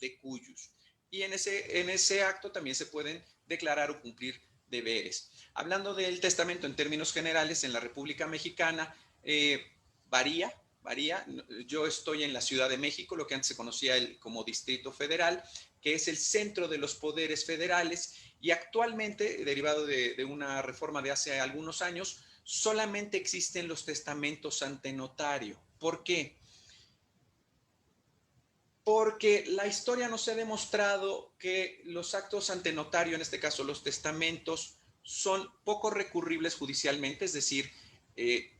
de cuyus. Y en ese acto también se pueden declarar o cumplir deberes. Hablando del testamento en términos generales, en la República Mexicana varía, varía. Yo estoy en la Ciudad de México, lo que antes se conocía como Distrito Federal, que es el centro de los poderes federales, y actualmente, derivado de una reforma de hace algunos años, solamente existen los testamentos ante notario. ¿Por qué? Porque la historia nos ha demostrado que los actos ante notario, en este caso los testamentos, son poco recurribles judicialmente, es decir, eh,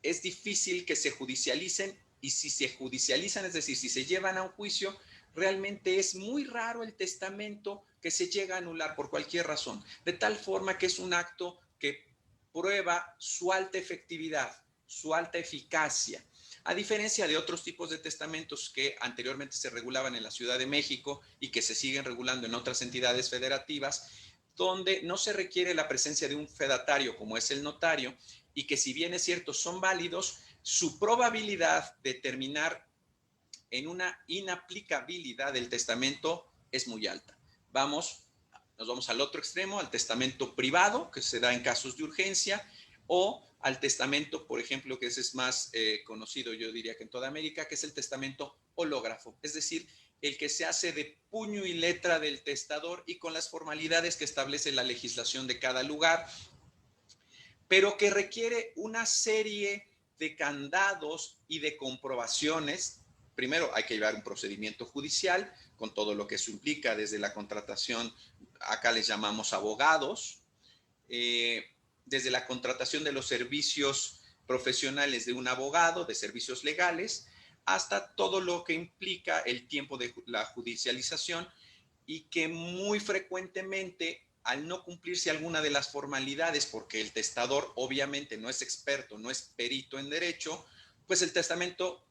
es difícil que se judicialicen, y si se judicializan, es decir, si se llevan a un juicio, realmente es muy raro el testamento que se llega a anular por cualquier razón, de tal forma que es un acto que prueba su alta efectividad, su alta eficacia. A diferencia de otros tipos de testamentos que anteriormente se regulaban en la Ciudad de México y que se siguen regulando en otras entidades federativas, donde no se requiere la presencia de un fedatario como es el notario, y que si bien es cierto son válidos, su probabilidad de terminar en una inaplicabilidad del testamento es muy alta. Nos vamos al otro extremo, al testamento privado, que se da en casos de urgencia, o al testamento, por ejemplo, que ese es más conocido, yo diría que en toda América, que es el testamento hológrafo, es decir, el que se hace de puño y letra del testador y con las formalidades que establece la legislación de cada lugar, pero que requiere una serie de candados y de comprobaciones. Primero hay que llevar un procedimiento judicial con todo lo que eso implica, desde la contratación, acá les llamamos abogados, desde la contratación de los servicios profesionales de un abogado, de servicios legales, hasta todo lo que implica el tiempo de la judicialización, y que muy frecuentemente, al no cumplirse alguna de las formalidades, porque el testador obviamente no es experto, no es perito en derecho, pues el testamento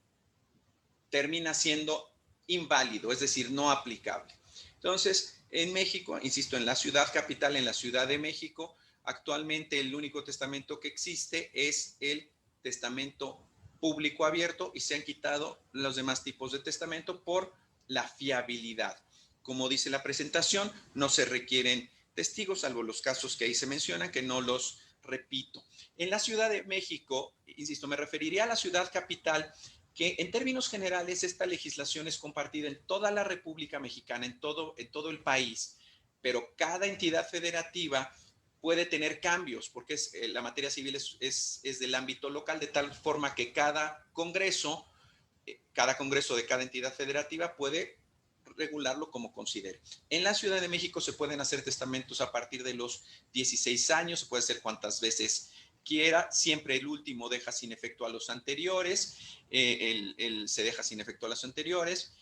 termina siendo inválido, es decir, no aplicable. Entonces, en México, insisto, en la ciudad capital, en la Ciudad de México, actualmente el único testamento que existe es el testamento público abierto, y se han quitado los demás tipos de testamento por la fiabilidad. Como dice la presentación, no se requieren testigos, salvo los casos que ahí se mencionan, que no los repito. En la Ciudad de México, insisto, me referiría a la ciudad capital, que en términos generales esta legislación es compartida en toda la República Mexicana, en todo el país, pero cada entidad federativa puede tener cambios, porque la materia civil es del ámbito local, de tal forma que cada congreso de cada entidad federativa puede regularlo como considere. En la Ciudad de México se pueden hacer testamentos a partir de los 16 años, se puede hacer cuantas veces quiera, siempre el último deja sin efecto a los anteriores, se deja sin efecto a los anteriores.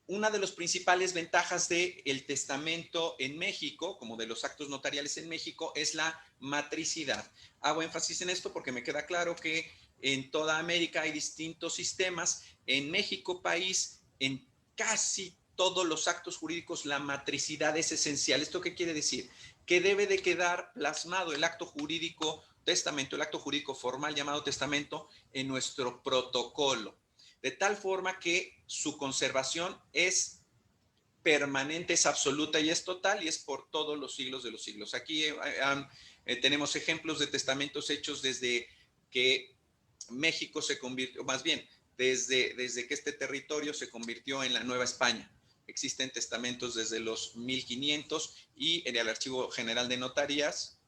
Una de las principales ventajas del testamento en México, como de los actos notariales en México, es la matricidad. Hago énfasis en esto porque me queda claro que en toda América hay distintos sistemas. En México, país, en casi todos los actos jurídicos la matricidad es esencial. ¿Esto qué quiere decir? Que debe de quedar plasmado el acto jurídico testamento, el acto jurídico formal llamado testamento, en nuestro protocolo, de tal forma que su conservación es permanente, es absoluta y es total, y es por todos los siglos de los siglos. Aquí tenemos ejemplos de testamentos hechos desde que México se convirtió, más bien, desde que este territorio se convirtió en la Nueva España. Existen testamentos desde los 1500, y en el Archivo General de Notarías,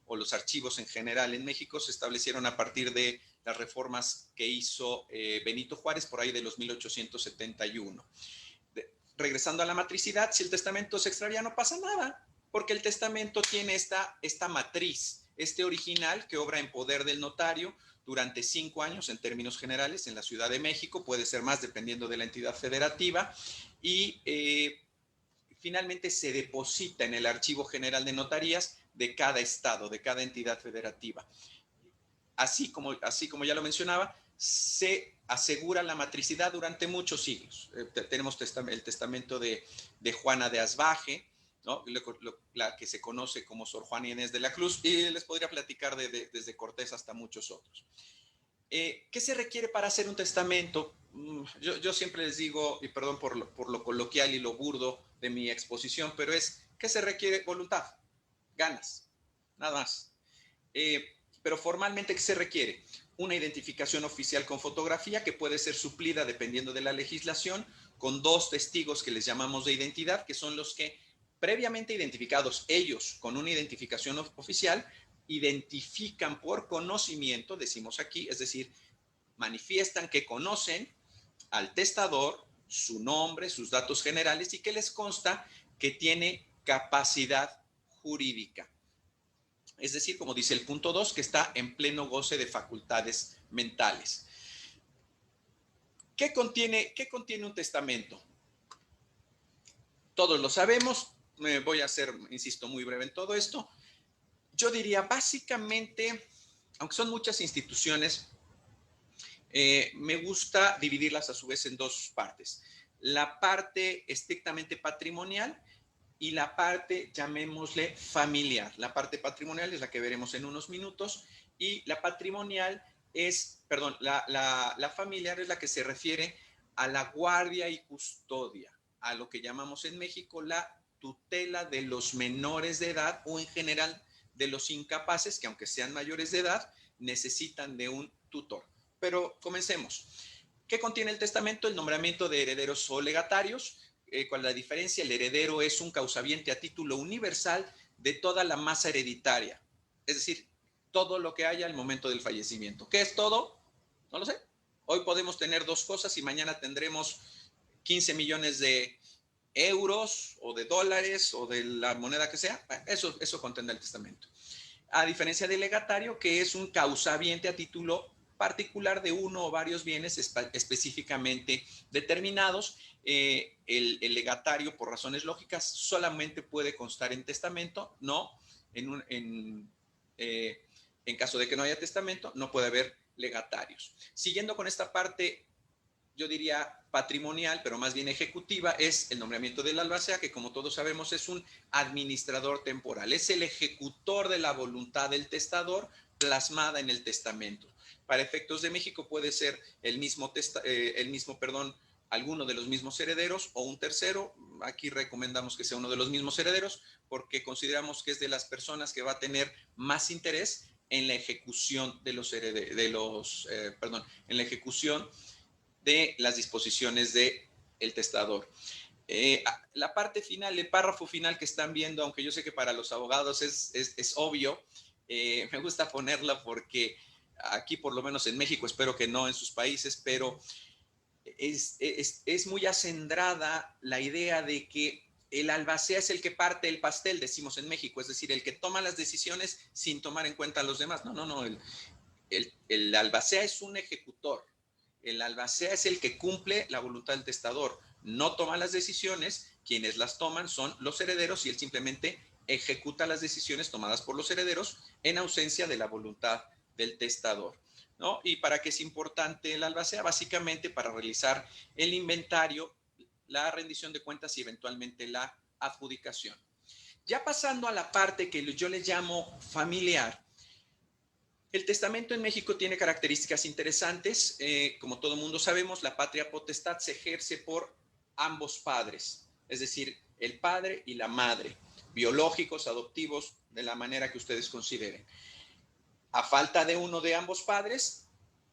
o los archivos en general en México, se establecieron a partir de las reformas que hizo Benito Juárez por ahí de los 1871. Regresando a la matricidad, si el testamento se extravía no pasa nada, porque el testamento tiene esta matriz, este original que obra en poder del notario durante 5 años en términos generales en la Ciudad de México, puede ser más dependiendo de la entidad federativa, y finalmente se deposita en el Archivo General de Notarías de cada estado, de cada entidad federativa. Así como ya lo mencionaba, se asegura la matricidad durante muchos siglos. Tenemos el testamento de Juana de Asbaje, ¿no? La que se conoce como Sor Juana Inés de la Cruz, y les podría platicar desde Cortés hasta muchos otros. ¿Qué se requiere para hacer un testamento? Yo siempre les digo, y perdón por lo coloquial y lo burdo de mi exposición, pero ¿qué se requiere? Voluntad, ganas, nada más. Pero formalmente, ¿qué se requiere? Una identificación oficial con fotografía que puede ser suplida, dependiendo de la legislación, con 2 testigos que les llamamos de identidad, que son los que, previamente identificados ellos con una identificación oficial, identifican por conocimiento, decimos aquí, es decir, manifiestan que conocen al testador, su nombre, sus datos generales y que les consta que tiene capacidad jurídica. Es decir, como dice el punto 2, que está en pleno goce de facultades mentales. ¿Qué contiene un testamento? Todos lo sabemos, me voy a ser, insisto, muy breve en todo esto. Yo diría básicamente, aunque son muchas instituciones, me gusta dividirlas a su vez en 2 partes. La parte estrictamente patrimonial y la parte, llamémosle, familiar. La parte patrimonial es la que veremos en unos minutos y la patrimonial es, perdón, la familiar es la que se refiere a la guardia y custodia, a lo que llamamos en México la tutela de los menores de edad o en general de los incapaces que aunque sean mayores de edad necesitan de un tutor. Pero comencemos. ¿Qué contiene el testamento? El nombramiento de herederos o legatarios. ¿Cuál es la diferencia? El heredero es un causaviente a título universal de toda la masa hereditaria. Es decir, todo lo que haya al momento del fallecimiento. ¿Qué es todo? No lo sé. Hoy podemos tener 2 cosas y mañana tendremos 15 millones de euros o de dólares o de la moneda que sea. Eso contendrá el testamento. A diferencia del legatario, que es un causaviente a título particular de uno o varios bienes específicamente determinados. El legatario, por razones lógicas, solamente puede constar en testamento, no en caso de que no haya testamento, no puede haber legatarios. Siguiendo con esta parte, yo diría patrimonial, pero más bien ejecutiva, es el nombramiento del albacea, que como todos sabemos es un administrador temporal, es el ejecutor de la voluntad del testador plasmada en el testamento. Para efectos de México puede ser alguno de los mismos herederos o un tercero. Aquí recomendamos que sea uno de los mismos herederos porque consideramos que es de las personas que va a tener más interés en la ejecución de los en la ejecución de las disposiciones del testador. La parte final, el párrafo final que están viendo, aunque yo sé que para los abogados es obvio, me gusta ponerla porque aquí, por lo menos en México, espero que no en sus países, pero es muy acendrada la idea de que el albacea es el que parte el pastel, decimos en México, es decir, el que toma las decisiones sin tomar en cuenta a los demás. No, el albacea es un ejecutor. El albacea es el que cumple la voluntad del testador. No toma las decisiones, quienes las toman son los herederos y él simplemente ejecuta las decisiones tomadas por los herederos en ausencia de la voluntad del testador, ¿no? ¿Y para qué es importante el albacea? Básicamente para realizar el inventario, la rendición de cuentas y eventualmente la adjudicación. Ya pasando a la parte que yo le llamo familiar, el testamento en México tiene características interesantes. Como todo mundo sabemos, la patria potestad se ejerce por ambos padres, es decir, el padre y la madre, biológicos, adoptivos, de la manera que ustedes consideren. A falta de uno de ambos padres,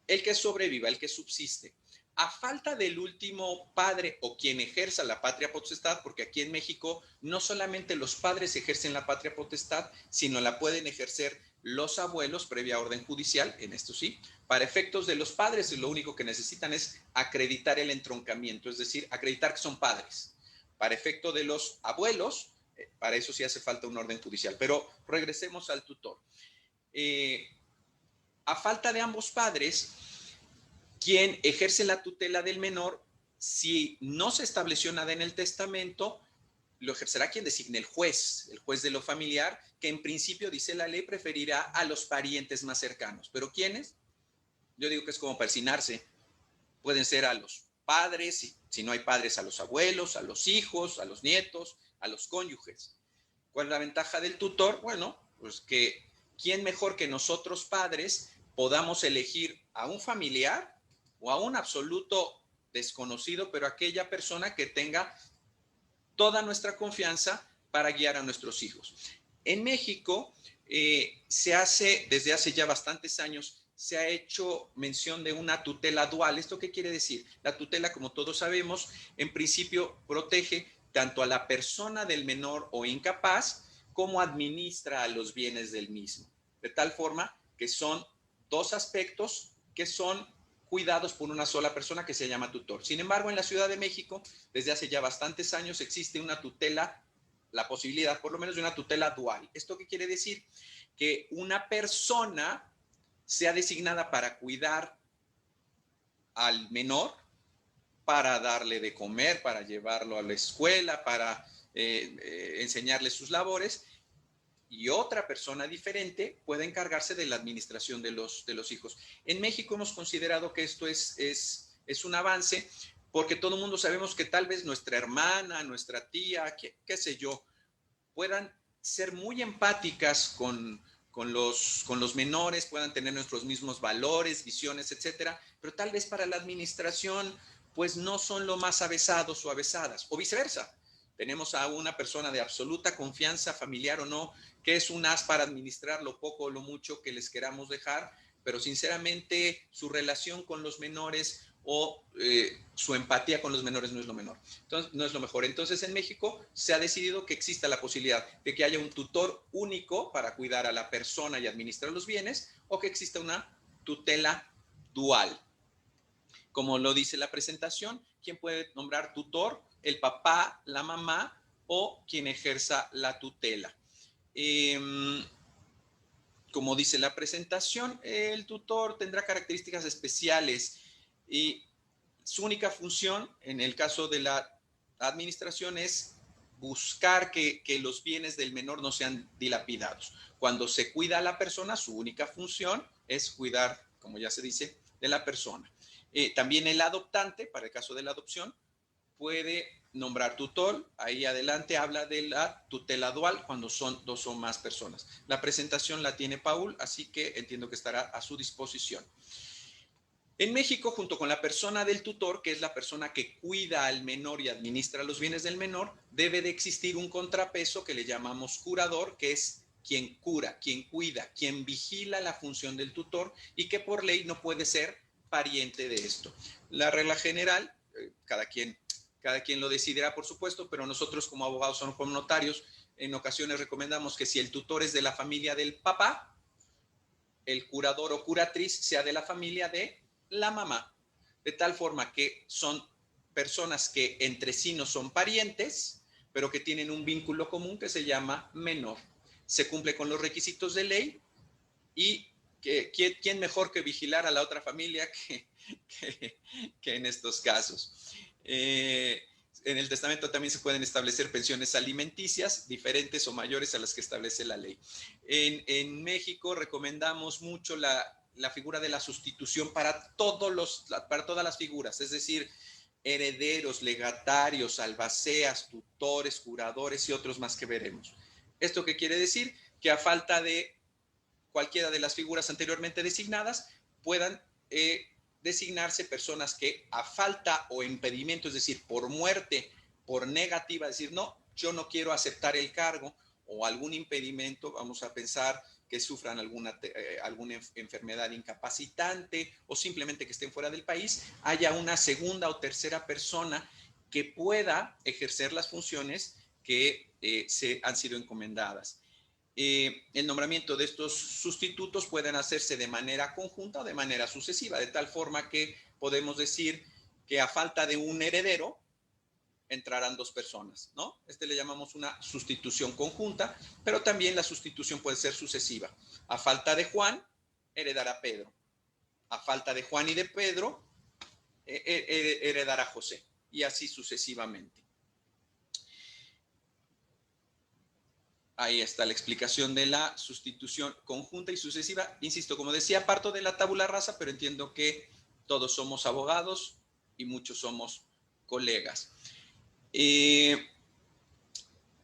el que sobreviva, el que subsiste. A falta del último padre o quien ejerza la patria potestad, porque aquí en México no solamente los padres ejercen la patria potestad, sino la pueden ejercer los abuelos previa orden judicial, en esto sí. Para efectos de los padres, lo único que necesitan es acreditar el entroncamiento, es decir, acreditar que son padres. Para efecto de los abuelos, para eso sí hace falta una orden judicial. Pero regresemos al tutor. A falta de ambos padres, quien ejerce la tutela del menor, si no se estableció nada en el testamento, lo ejercerá quien designe el juez de lo familiar, que en principio, dice la ley, preferirá a los parientes más cercanos. ¿Pero quiénes? Yo digo que es como persinarse. Pueden ser a los padres, si no hay padres, a los abuelos, a los hijos, a los nietos, a los cónyuges. ¿Cuál es la ventaja del tutor? Bueno, pues que quién mejor que nosotros padres podamos elegir a un familiar o a un absoluto desconocido, pero aquella persona que tenga toda nuestra confianza para guiar a nuestros hijos. En México se hace, desde hace ya bastantes años, se ha hecho mención de una tutela dual. ¿Esto qué quiere decir? La tutela, como todos sabemos, en principio protege tanto a la persona del menor o incapaz como administra a los bienes del mismo. De tal forma que son dos aspectos que son cuidados por una sola persona que se llama tutor. Sin embargo, en la Ciudad de México, desde hace ya bastantes años, existe una tutela, la posibilidad por lo menos de una tutela dual. ¿Esto qué quiere decir? Que una persona sea designada para cuidar al menor, para darle de comer, para llevarlo a la escuela, para enseñarle sus labores, y otra persona diferente puede encargarse de la administración de los hijos. En México hemos considerado que esto es un avance, porque todo el mundo sabemos que tal vez nuestra hermana, nuestra tía, qué sé yo, puedan ser muy empáticas con los menores, puedan tener nuestros mismos valores, visiones, etcétera, pero tal vez para la administración, pues no son lo más avesados o avesadas, o viceversa. Tenemos a una persona de absoluta confianza, familiar o no, que es un as para administrar lo poco o lo mucho que les queramos dejar, pero sinceramente su relación con los menores o su empatía con los menores no es lo menor. Entonces, no es lo mejor. Entonces, en México se ha decidido que exista la posibilidad de que haya un tutor único para cuidar a la persona y administrar los bienes, o que exista una tutela dual. Como lo dice la presentación, ¿quién puede nombrar tutor? El papá, la mamá o quien ejerza la tutela. Como dice la presentación, el tutor tendrá características especiales y su única función, en el caso de la administración, es buscar que los bienes del menor no sean dilapidados. Cuando se cuida a la persona, su única función es cuidar, como ya se dice, de la persona. También el adoptante, para el caso de la adopción, puede nombrar tutor. Ahí adelante habla de la tutela dual cuando son dos o más personas. La presentación la tiene Paul, así que entiendo que estará a su disposición. En México, junto con la persona del tutor, que es la persona que cuida al menor y administra los bienes del menor, debe de existir un contrapeso que le llamamos curador, que es quien cura, quien cuida, quien vigila la función del tutor y que por ley no puede ser pariente de esto. La regla general, cada quien lo decidirá, por supuesto, pero nosotros como abogados o como notarios, en ocasiones recomendamos que si el tutor es de la familia del papá, el curador o curatriz sea de la familia de la mamá, de tal forma que son personas que entre sí no son parientes, pero que tienen un vínculo común que se llama menor. Se cumple con los requisitos de ley y ¿quién mejor que vigilar a la otra familia que en estos casos? En el testamento también se pueden establecer pensiones alimenticias diferentes o mayores a las que establece la ley. En México recomendamos mucho la figura de la sustitución para todas las figuras, es decir, herederos, legatarios, albaceas, tutores, curadores y otros más que veremos. ¿Esto qué quiere decir? Que a falta de cualquiera de las figuras anteriormente designadas, puedan designarse personas que a falta o impedimento, es decir, por muerte, por negativa, decir, no, yo no quiero aceptar el cargo, o algún impedimento, vamos a pensar que sufran alguna enfermedad incapacitante o simplemente que estén fuera del país, haya una segunda o tercera persona que pueda ejercer las funciones que se han sido encomendadas. El nombramiento de estos sustitutos pueden hacerse de manera conjunta o de manera sucesiva, de tal forma que podemos decir que a falta de un heredero entrarán dos personas, ¿no? Le llamamos una sustitución conjunta, pero también la sustitución puede ser sucesiva. A falta de Juan, heredará Pedro. A falta de Juan y de Pedro, heredará José. Y así sucesivamente. Ahí está la explicación de la sustitución conjunta y sucesiva. Insisto, como decía, parto de la tabula rasa, pero entiendo que todos somos abogados y muchos somos colegas.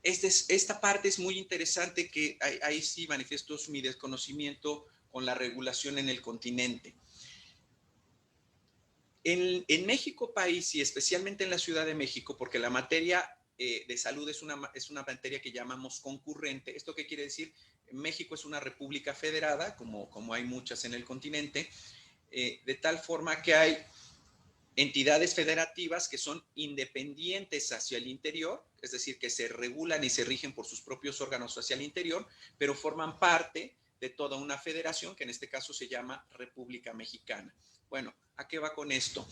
Esta parte es muy interesante, que ahí sí manifiesto mi desconocimiento con la regulación en el continente. En México país y especialmente en la Ciudad de México, porque la materia de salud es una materia que llamamos concurrente. ¿Esto qué quiere decir? México es una república federada, como hay muchas en el continente, de tal forma que hay entidades federativas que son independientes hacia el interior, es decir, que se regulan y se rigen por sus propios órganos hacia el interior, pero forman parte de toda una federación que en este caso se llama República Mexicana. Bueno, ¿a qué va con esto?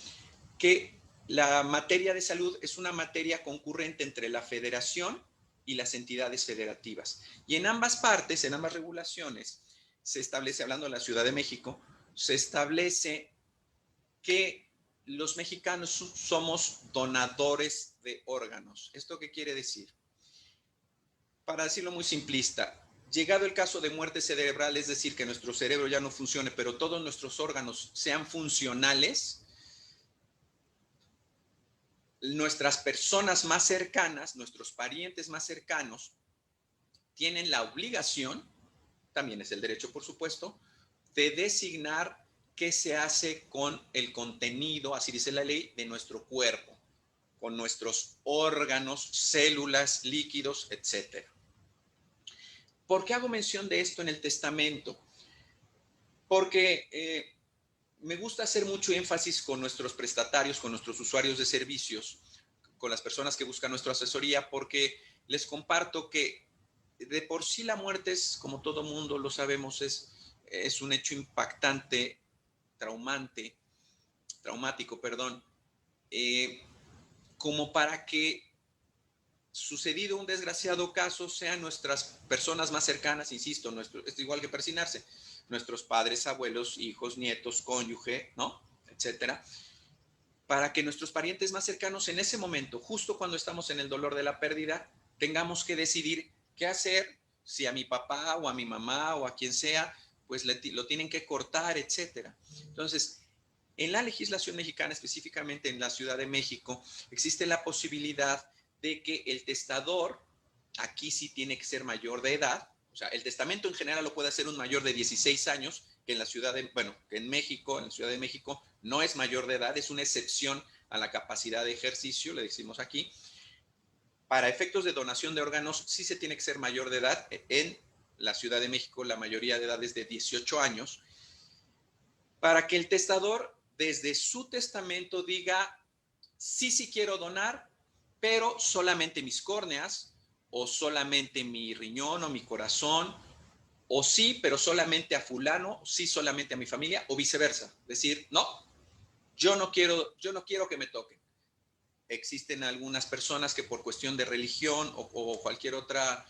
Que la materia de salud es una materia concurrente entre la federación y las entidades federativas. Y en ambas partes, en ambas regulaciones, se establece, hablando de la Ciudad de México, se establece que los mexicanos somos donadores de órganos. ¿Esto qué quiere decir? Para decirlo muy simplista, llegado el caso de muerte cerebral, es decir, que nuestro cerebro ya no funcione, pero todos nuestros órganos sean funcionales, nuestras personas más cercanas, nuestros parientes más cercanos, tienen la obligación, también es el derecho por supuesto, de designar qué se hace con el contenido, así dice la ley, de nuestro cuerpo, con nuestros órganos, células, líquidos, etc. ¿Por qué hago mención de esto en el testamento? Porque me gusta hacer mucho énfasis con nuestros prestatarios, con nuestros usuarios de servicios, con las personas que buscan nuestra asesoría, porque les comparto que de por sí la muerte es, como todo mundo lo sabemos, es un hecho impactante, traumático, perdón, como para que sucedido un desgraciado caso sean nuestras personas más cercanas, insisto, es igual que persinarse, nuestros padres, abuelos, hijos, nietos, cónyuge, ¿no? Etcétera, para que nuestros parientes más cercanos en ese momento, justo cuando estamos en el dolor de la pérdida, tengamos que decidir qué hacer, si a mi papá o a mi mamá o a quien sea, pues lo tienen que cortar, etcétera. Entonces, en la legislación mexicana, específicamente en la Ciudad de México, existe la posibilidad de que el testador, aquí sí tiene que ser mayor de edad, o sea, el testamento en general lo puede hacer un mayor de 16 años, que en la Ciudad de, bueno, que en México, en la Ciudad de México, no es mayor de edad, es una excepción a la capacidad de ejercicio, le decimos aquí. Para efectos de donación de órganos, sí se tiene que ser mayor de edad. En la Ciudad de México, la mayoría de edad es de 18 años, para que el testador, desde su testamento, diga, sí, sí quiero donar, pero solamente mis córneas, o solamente mi riñón o mi corazón, o sí, pero solamente a fulano, sí, solamente a mi familia, o viceversa. Decir, no, yo no quiero que me toquen. Existen algunas personas que por cuestión de religión o cualquier otra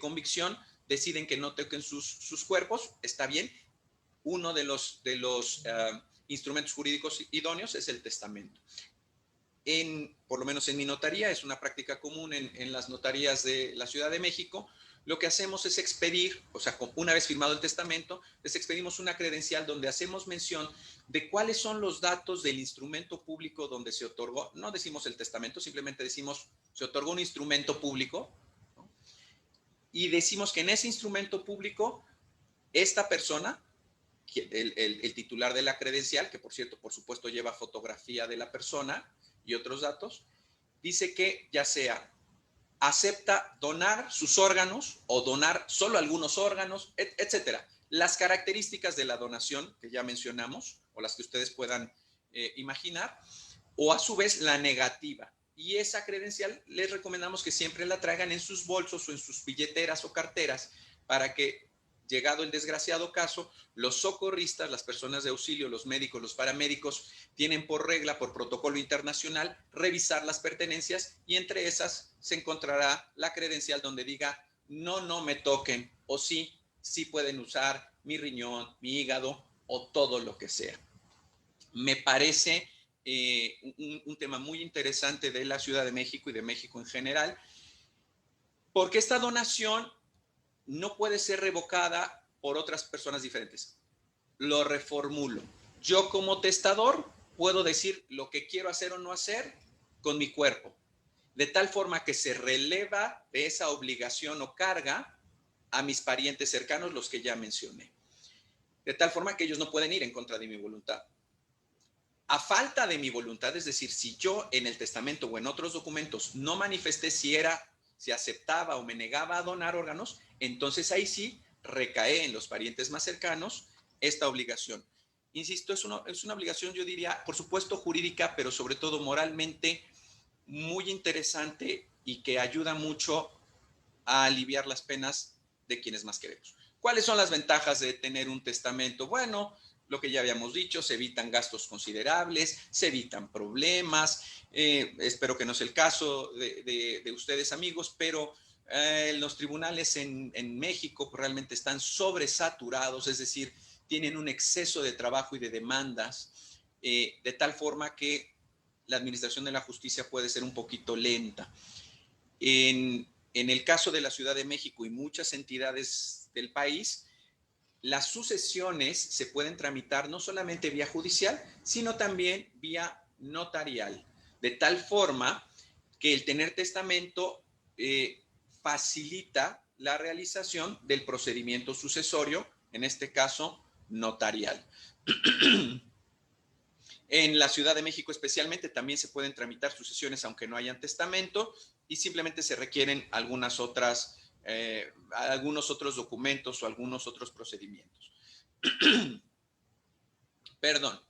convicción deciden que no toquen sus cuerpos, está bien. Uno de los instrumentos jurídicos idóneos es el testamento. Por lo menos en mi notaría, es una práctica común en las notarías de la Ciudad de México, lo que hacemos es expedir, o sea, una vez firmado el testamento, les expedimos una credencial donde hacemos mención de cuáles son los datos del instrumento público donde se otorgó. No decimos el testamento, simplemente decimos se otorgó un instrumento público, ¿no? Y decimos que en ese instrumento público esta persona, el titular de la credencial, que por cierto, por supuesto lleva fotografía de la persona y otros datos, dice que ya sea acepta donar sus órganos o donar solo algunos órganos, etcétera. Las características de la donación que ya mencionamos o las que ustedes puedan imaginar, o a su vez la negativa. Y esa credencial les recomendamos que siempre la traigan en sus bolsos o en sus billeteras o carteras para que, llegado el desgraciado caso, los socorristas, las personas de auxilio, los médicos, los paramédicos, tienen por regla, por protocolo internacional, revisar las pertenencias y entre esas se encontrará la credencial donde diga no, no me toquen, o sí, sí pueden usar mi riñón, mi hígado o todo lo que sea. Me parece un tema muy interesante de la Ciudad de México y de México en general, porque esta donación no puede ser revocada por otras personas diferentes. Lo reformulo. Yo como testador puedo decir lo que quiero hacer o no hacer con mi cuerpo, de tal forma que se releva de esa obligación o carga a mis parientes cercanos, los que ya mencioné. de tal forma que ellos no pueden ir en contra de mi voluntad. A falta de mi voluntad, es decir, si yo en el testamento o en otros documentos no manifesté si aceptaba o me negaba a donar órganos, entonces ahí sí recae en los parientes más cercanos esta obligación. Insisto, es una obligación, yo diría, por supuesto jurídica, pero sobre todo moralmente muy interesante y que ayuda mucho a aliviar las penas de quienes más queremos. ¿Cuáles son las ventajas de tener un testamento? Bueno, lo que ya habíamos dicho, se evitan gastos considerables, se evitan problemas. Espero que no sea el caso de ustedes, amigos, pero los tribunales en México realmente están sobresaturados, es decir, tienen un exceso de trabajo y de demandas, de tal forma que la administración de la justicia puede ser un poquito lenta. En el caso de la Ciudad de México y muchas entidades del país, las sucesiones se pueden tramitar no solamente vía judicial, sino también vía notarial, de tal forma que el tener testamento facilita la realización del procedimiento sucesorio, en este caso notarial. En la Ciudad de México especialmente también se pueden tramitar sucesiones aunque no hayan testamento y simplemente se requieren algunos otros documentos o algunos otros procedimientos. Perdón.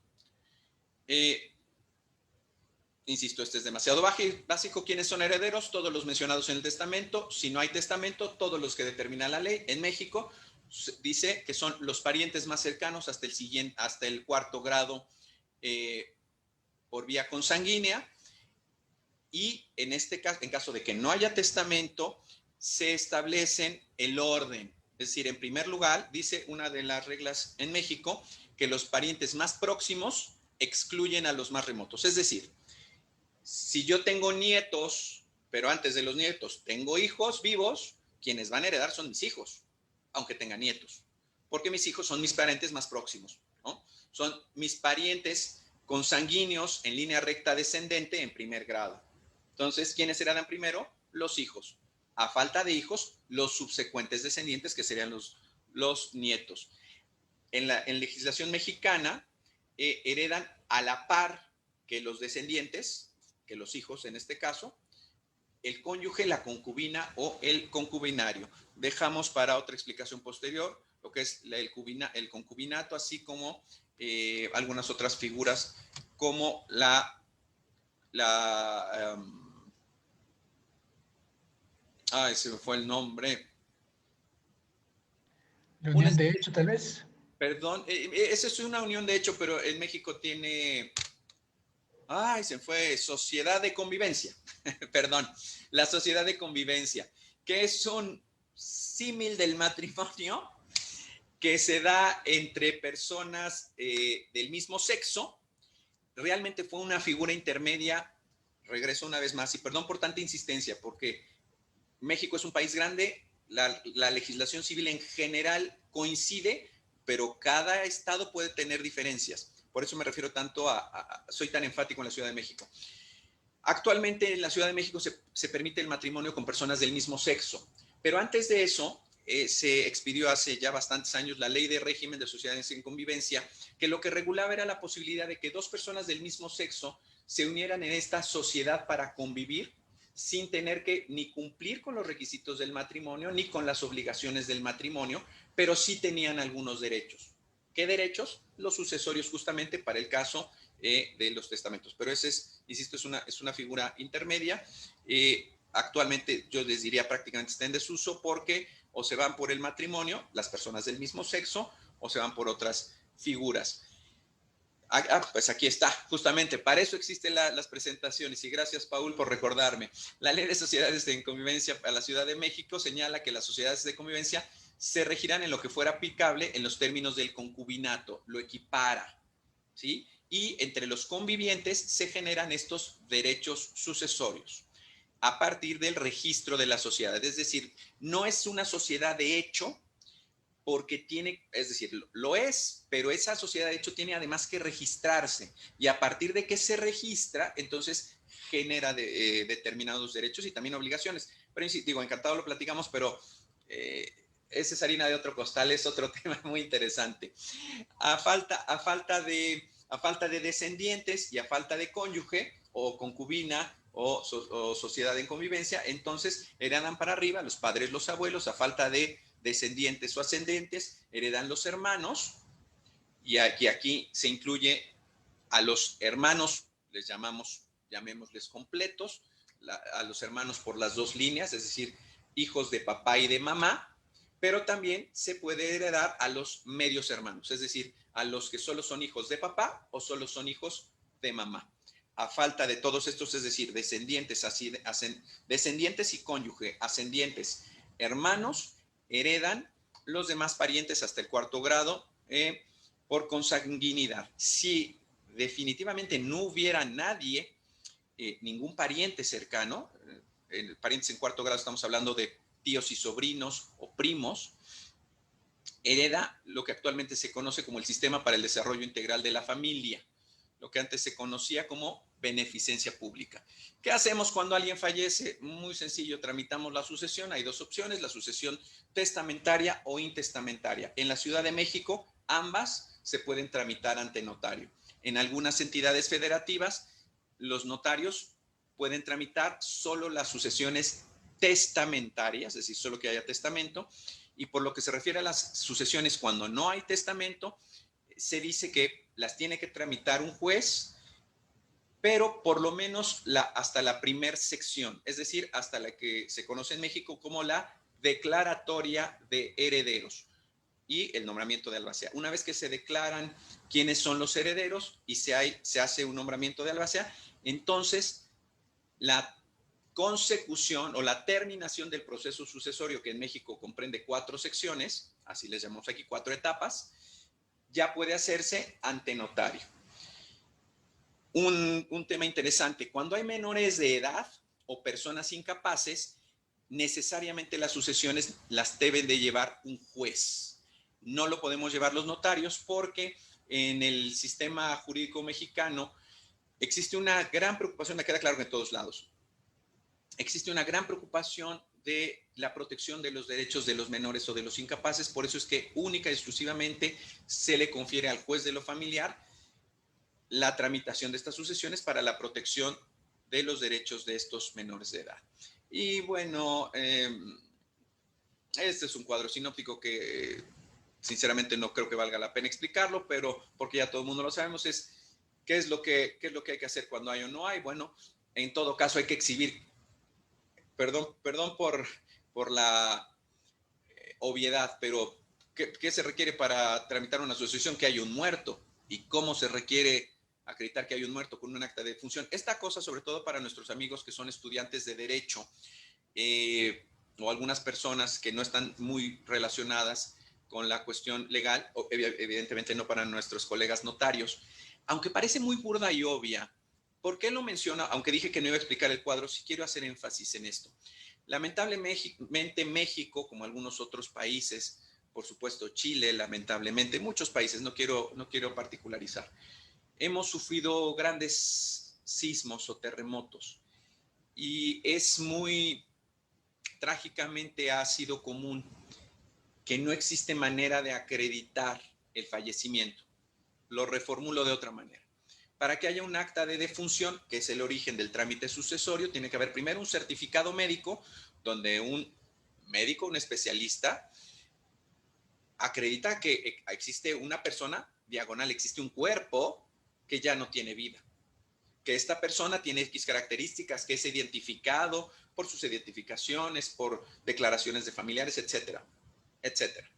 Insisto, este es demasiado básico. ¿Quiénes son herederos? Todos los mencionados en el testamento. Si no hay testamento, todos los que determina la ley. En México dice que son los parientes más cercanos hasta el cuarto grado por vía consanguínea. Y en este caso, en caso de que no haya testamento, se establecen el orden. Es decir, en primer lugar, dice una de las reglas en México que los parientes más próximos excluyen a los más remotos. Es decir, si yo tengo nietos, pero antes de los nietos tengo hijos vivos, quienes van a heredar son mis hijos, aunque tenga nietos, porque mis hijos son mis parientes más próximos, ¿no? Son mis parientes consanguíneos en línea recta descendente en primer grado. Entonces, ¿quiénes heredan primero? Los hijos. A falta de hijos, los subsecuentes descendientes, que serían los nietos. En legislación mexicana, heredan a la par que los descendientes, que los hijos en este caso, el cónyuge, la concubina o el concubinario. Dejamos para otra explicación posterior lo que es el concubinato, así como algunas otras figuras como se me fue el nombre. La unión de hecho, tal vez. Perdón, esa es una unión de hecho, pero en México tiene... se fue, sociedad de convivencia. Perdón, la sociedad de convivencia, que es un símil del matrimonio que se da entre personas del mismo sexo. Realmente fue una figura intermedia, regreso una vez más, y perdón por tanta insistencia, porque México es un país grande, la legislación civil en general coincide, pero cada estado puede tener diferencias. Por eso me refiero tanto soy tan enfático en la Ciudad de México. Actualmente en la Ciudad de México se permite el matrimonio con personas del mismo sexo, pero antes de eso se expidió hace ya bastantes años la Ley de Régimen de Sociedades en Convivencia, que lo que regulaba era la posibilidad de que dos personas del mismo sexo se unieran en esta sociedad para convivir sin tener que ni cumplir con los requisitos del matrimonio ni con las obligaciones del matrimonio, pero sí tenían algunos derechos. ¿Qué derechos? Los sucesorios, justamente para el caso de los testamentos. Pero ese insisto, es una figura intermedia. Actualmente yo les diría prácticamente está en desuso porque o se van por el matrimonio, las personas del mismo sexo, o se van por otras figuras. Pues aquí está, justamente, para eso existen las presentaciones y gracias, Paul, por recordarme. La Ley de Sociedades de Convivencia para la Ciudad de México señala que las sociedades de convivencia se regirán en lo que fuera aplicable en los términos del concubinato, lo equipara, ¿sí? Y entre los convivientes se generan estos derechos sucesorios a partir del registro de la sociedad. Es decir, no es una sociedad de hecho, porque tiene, es decir, lo es, pero esa sociedad de hecho tiene además que registrarse y a partir de que se registra, entonces genera determinados derechos y también obligaciones. Pero digo, encantado lo platicamos, pero esa es harina de otro costal, es otro tema muy interesante. A falta de descendientes y a falta de cónyuge o concubina o sociedad en convivencia, entonces heredan para arriba los padres, los abuelos. A falta de descendientes o ascendentes, heredan los hermanos, y aquí se incluye a los hermanos, les llamémosles completos, a los hermanos por las dos líneas, es decir, hijos de papá y de mamá, pero también se puede heredar a los medios hermanos, es decir, a los que solo son hijos de papá o solo son hijos de mamá. A falta de todos estos, es decir, descendientes y cónyuge, ascendientes, hermanos, heredan los demás parientes hasta el cuarto grado por consanguinidad. Si definitivamente no hubiera nadie, ningún pariente cercano, parientes en cuarto grado estamos hablando de tíos y sobrinos o primos, hereda lo que actualmente se conoce como el Sistema para el Desarrollo Integral de la Familia, lo que antes se conocía como beneficencia pública. ¿Qué hacemos cuando alguien fallece? Muy sencillo, tramitamos la sucesión. Hay dos opciones, la sucesión testamentaria o intestamentaria. En la Ciudad de México, ambas se pueden tramitar ante notario. En algunas entidades federativas, los notarios pueden tramitar solo las sucesiones testamentarias, es decir, solo que haya testamento. Y por lo que se refiere a las sucesiones cuando no hay testamento, se dice que las tiene que tramitar un juez, pero por lo menos hasta la primer sección, es decir, hasta la que se conoce en México como la declaratoria de herederos y el nombramiento de albacea. Una vez que se declaran quiénes son los herederos y se hace un nombramiento de albacea, entonces la consecución o la terminación del proceso sucesorio, que en México comprende 4 secciones, así les llamamos aquí 4 etapas, ya puede hacerse ante notario. Un tema interesante, cuando hay menores de edad o personas incapaces, necesariamente las sucesiones las deben de llevar un juez. No lo podemos llevar los notarios porque en el sistema jurídico mexicano existe una gran preocupación, me queda claro que en todos lados, existe una gran preocupación de la protección de los derechos de los menores o de los incapaces. Por eso es que única y exclusivamente se le confiere al juez de lo familiar la tramitación de estas sucesiones para la protección de los derechos de estos menores de edad. Y bueno, este es un cuadro sinóptico que sinceramente no creo que valga la pena explicarlo, pero porque ya todo el mundo lo sabemos, es qué es lo que hay que hacer cuando hay o no hay. Bueno, en todo caso hay que exhibir, perdón por la obviedad, pero ¿qué se requiere para tramitar una sucesión? Que haya un muerto. ¿Y cómo se requiere acreditar que hay un muerto? Con un acta de defunción. Esta cosa, sobre todo para nuestros amigos que son estudiantes de derecho, o algunas personas que no están muy relacionadas con la cuestión legal, evidentemente no para nuestros colegas notarios, aunque parece muy burda y obvia. ¿Por qué lo menciono? Aunque dije que no iba a explicar el cuadro, sí quiero hacer énfasis en esto. Lamentablemente México, como algunos otros países, por supuesto Chile, lamentablemente, muchos países, no quiero particularizar, hemos sufrido grandes sismos o terremotos y es muy trágicamente ha sido común que no existe manera de acreditar el fallecimiento. Lo reformulo de otra manera. Para que haya un acta de defunción, que es el origen del trámite sucesorio, tiene que haber primero un certificado médico donde un médico, un especialista, acredita que existe una persona, diagonal, existe un cuerpo que ya no tiene vida, que esta persona tiene X características, que es identificado por sus identificaciones, por declaraciones de familiares, etcétera, etcétera.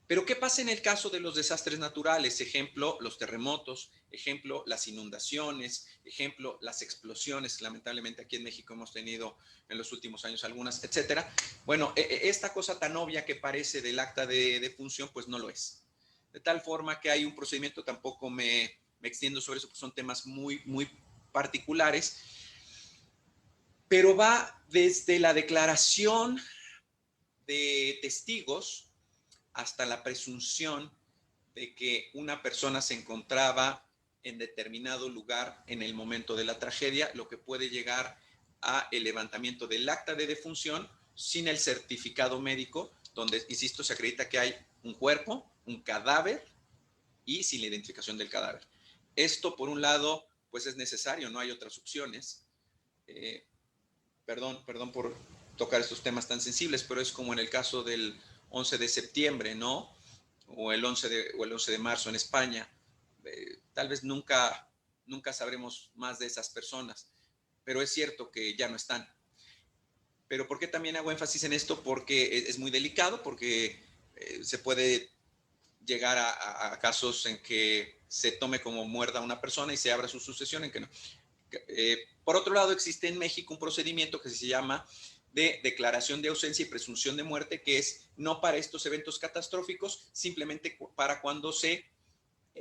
Pero ¿qué pasa en el caso de los desastres naturales? Ejemplo, los terremotos, ejemplo, las inundaciones, ejemplo, las explosiones. Lamentablemente aquí en México hemos tenido en los últimos años algunas, etcétera. Bueno, esta cosa tan obvia que parece del acta de defunción, pues no lo es. De tal forma que hay un procedimiento, tampoco me extiendo sobre eso, porque son temas muy, muy particulares, pero va desde la declaración de testigos hasta la presunción de que una persona se encontraba en determinado lugar en el momento de la tragedia, lo que puede llegar a el levantamiento del acta de defunción sin el certificado médico donde, insisto, se acredita que hay un cuerpo, un cadáver y sin la identificación del cadáver. Esto, por un lado, pues es necesario, no hay otras opciones. Perdón por tocar estos temas tan sensibles, pero es como en el caso del 11 de septiembre, ¿no? O el 11 de marzo en España. Tal vez nunca sabremos más de esas personas, pero es cierto que ya no están. Pero ¿por qué también hago énfasis en esto? Porque es muy delicado, porque se puede llegar a casos en que se tome como muerta una persona y se abra su sucesión en que no. Por otro lado, existe en México un procedimiento que se llama de declaración de ausencia y presunción de muerte, que es no para estos eventos catastróficos, simplemente para cuando